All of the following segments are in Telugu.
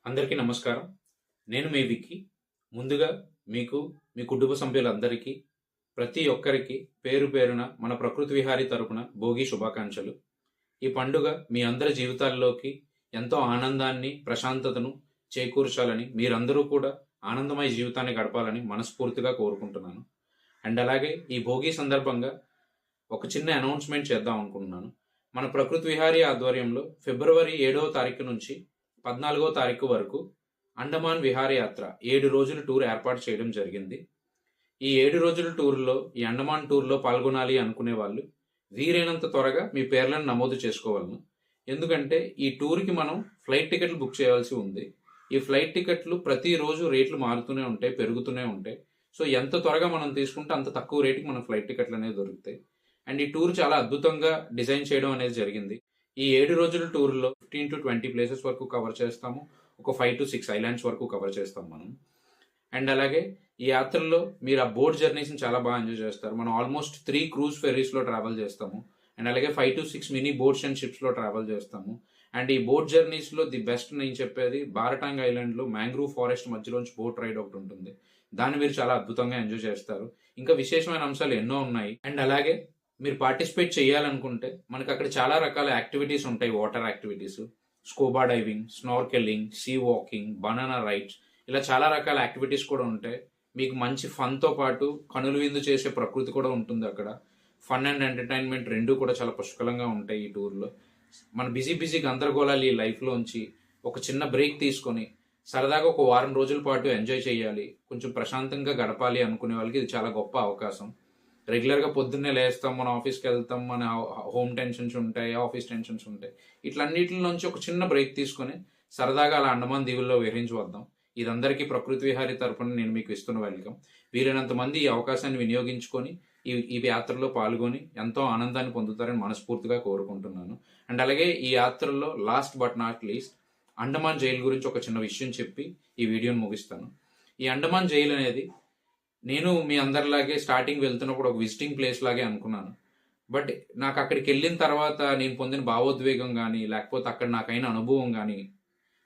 అందరికీ నమస్కారం. నేను మీ విక్కీ. ముందుగా మీకు, మీ కుటుంబ సభ్యులందరికీ, ప్రతి ఒక్కరికి పేరు పేరున మన ప్రకృతి విహారీ తరపున భోగి శుభాకాంక్షలు. ఈ పండుగ మీ అందరి జీవితాల్లోకి ఎంతో ఆనందాన్ని, ప్రశాంతతను చేకూర్చాలని, మీరందరూ కూడా ఆనందమయ జీవితాన్ని గడపాలని మనస్ఫూర్తిగా కోరుకుంటున్నాను. అండ్ అలాగే ఈ భోగి సందర్భంగా ఒక చిన్న అనౌన్స్మెంట్ చేద్దాం అనుకుంటున్నాను. మన ప్రకృతి విహారీ ఆధ్వర్యంలో ఫిబ్రవరి 7వ తారీఖు నుంచి 14వ తారీఖు వరకు అండమాన్ విహారయాత్ర 7 రోజుల టూర్ ఏర్పాటు చేయడం జరిగింది. ఈ 7 రోజుల టూర్లో, ఈ అండమాన్ టూర్లో పాల్గొనాలి అనుకునే వాళ్ళు వీలైనంత త్వరగా మీ పేర్లను నమోదు చేసుకోవాలను. ఎందుకంటే ఈ టూర్కి మనం ఫ్లైట్ టికెట్లు బుక్ చేయాల్సి ఉంది. ఈ ఫ్లైట్ టికెట్లు ప్రతిరోజు రేట్లు మారుతూనే ఉంటాయి, పెరుగుతూనే ఉంటాయి. సో ఎంత త్వరగా మనం తీసుకుంటే అంత తక్కువ రేటుకి మన ఫ్లైట్ టికెట్లు అనేవి దొరుకుతాయి. అండ్ ఈ టూర్ చాలా అద్భుతంగా డిజైన్ చేయడం అనేది జరిగింది. ఈ 7 రోజుల టూర్లో 15 to 20 ప్లేసెస్ వరకు కవర్ చేస్తాము. ఒక 5 to 6 ఐలాండ్స్ వరకు కవర్ చేస్తాం మనం. అండ్ అలాగే ఈ యాత్రలో మీరు ఆ బోట్ జర్నీస్ని చాలా బాగా ఎంజాయ్ చేస్తారు. మనం ఆల్మోస్ట్ 3 క్రూజ్ ఫెర్రీస్లో ట్రావెల్ చేస్తాము. అండ్ అలాగే 5 to 6 మినీ బోట్స్ అండ్ షిప్స్లో ట్రావెల్ చేస్తాము. అండ్ ఈ బోట్ జర్నీస్లో ది బెస్ట్ నేను చెప్పేది బారటాంగ్ ఐలాండ్లో మ్యాంగ్రూవ్ ఫారెస్ట్ మధ్యలోంచి బోట్ రైడ్ ఒకటి ఉంటుంది. దాన్ని మీరు చాలా అద్భుతంగా ఎంజాయ్ చేస్తారు. ఇంకా విశేషమైన అంశాలు ఎన్నో ఉన్నాయి. అండ్ అలాగే మీరు పార్టిసిపేట్ చేయాలనుకుంటే మనకు అక్కడ చాలా రకాల యాక్టివిటీస్ ఉంటాయి. Water activities, scuba diving, snorkelling, sea walking, banana rides, ఇలా చాలా రకాల యాక్టివిటీస్ కూడా ఉంటాయి. మీకు మంచి ఫన్తో పాటు కనులు విందు చేసే ప్రకృతి కూడా ఉంటుంది అక్కడ. ఫన్ అండ్ ఎంటర్టైన్మెంట్ రెండు కూడా చాలా పుష్కలంగా ఉంటాయి ఈ టూర్లో. మన బిజీ గందరగోళాలు ఈ లైఫ్లోంచి ఒక చిన్న బ్రేక్ తీసుకొని సరదాగా ఒక వారం రోజుల పాటు ఎంజాయ్ చేయాలి, కొంచెం ప్రశాంతంగా గడపాలి అనుకునే వాళ్ళకి ఇది చాలా గొప్ప అవకాశం. రెగ్యులర్గా పొద్దున్నే లేస్తాం, మన ఆఫీస్కి వెళ్తాం, మన హోమ్ టెన్షన్స్ ఉంటాయి, ఆఫీస్ టెన్షన్స్ ఉంటాయి. ఇట్లన్నిటి నుంచి ఒక చిన్న బ్రేక్ తీసుకొని సరదాగా అలా అండమాన్ దీవుల్లో విహరించి వద్దాం. ఇదందరికీ ప్రకృతి విహారీ తరపున నేను మీకు ఇస్తున్న వెల్కమ్. వీలైనంత మంది ఈ అవకాశాన్ని వినియోగించుకొని ఈ యాత్రలో పాల్గొని ఎంతో ఆనందాన్ని పొందుతారని మనస్ఫూర్తిగా కోరుకుంటున్నాను. అండ్ అలాగే ఈ యాత్రలో last but not least Andaman jail గురించి ఒక చిన్న విషయం చెప్పి ఈ వీడియోని ముగిస్తాను. ఈ అండమాన్ జైలు అనేది నేను మీ అందరిలాగే స్టార్టింగ్ వెళ్తున్నప్పుడు ఒక విజిటింగ్ ప్లేస్ లాగే అనుకున్నాను. బట్ నాకు అక్కడికి వెళ్ళిన తర్వాత నేను పొందిన భావోద్వేగం కానీ, లేకపోతే అక్కడ నాకైన అనుభవం కానీ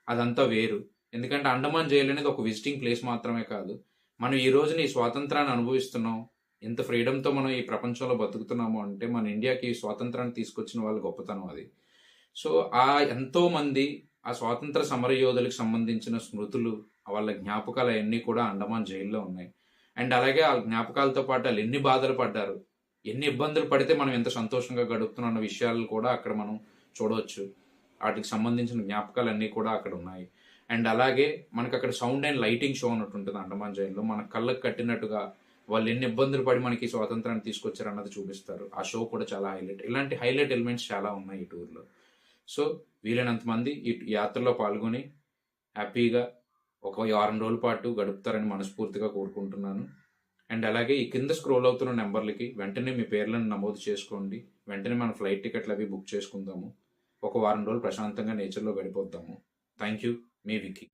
అదంతా వేరు. ఎందుకంటే అండమాన్ జైలు అనేది ఒక విజిటింగ్ ప్లేస్ మాత్రమే కాదు. మనం ఈ రోజున ఈ స్వాతంత్రాన్ని అనుభవిస్తున్నాం, ఎంత ఫ్రీడమ్తో మనం ఈ ప్రపంచంలో బతుకుతున్నాము అంటే మన ఇండియాకి ఈ స్వాతంత్రాన్ని తీసుకొచ్చిన వాళ్ళ గొప్పతనం అది. సో ఎంతో మంది ఆ స్వాతంత్ర సమరయోధులకు సంబంధించిన స్మృతులు, వాళ్ళ జ్ఞాపకాలు అవన్నీ కూడా అండమాన్ జైల్లో ఉన్నాయి. అండ్ అలాగే ఆ జ్ఞాపకాలతో పాటు వాళ్ళు ఎన్ని బాధలు పడ్డారు, ఎన్ని ఇబ్బందులు పడితే మనం ఎంత సంతోషంగా గడుపుతున్నాం అన్న విషయాలు కూడా అక్కడ మనం చూడవచ్చు. వాటికి సంబంధించిన జ్ఞాపకాలు అన్నీ కూడా అక్కడ ఉన్నాయి. అండ్ అలాగే మనకు అక్కడ సౌండ్ అండ్ లైటింగ్ షో అన్నట్టు ఉంటుంది అండమాన్ జైల్లో. మన కళ్ళకు కట్టినట్టుగా వాళ్ళు ఎన్ని ఇబ్బందులు పడి మనకి స్వాతంత్రాన్ని తీసుకొచ్చారు అన్నది చూపిస్తారు. ఆ షో కూడా చాలా హైలైట్. ఇలాంటి హైలైట్ ఎలిమెంట్స్ చాలా ఉన్నాయి ఈ టూర్లో. సో వీలైనంత మంది ఈ యాత్రలో పాల్గొని హ్యాపీగా ఒక 6 రోజుల పాటు గడుపుతారని మనస్ఫూర్తిగా కోరుకుంటున్నాను. అండ్ అలాగే ఈ కింద స్క్రోల్ అవుతున్న నెంబర్లకి వెంటనే మీ పేర్లను నమోదు చేసుకోండి. వెంటనే మన ఫ్లైట్ టికెట్లు అవి బుక్ చేసుకుందాము. ఒక వారం రోజులు ప్రశాంతంగా నేచర్లో గడిపోద్దాము. థ్యాంక్ యూ, మీ విక్కీ.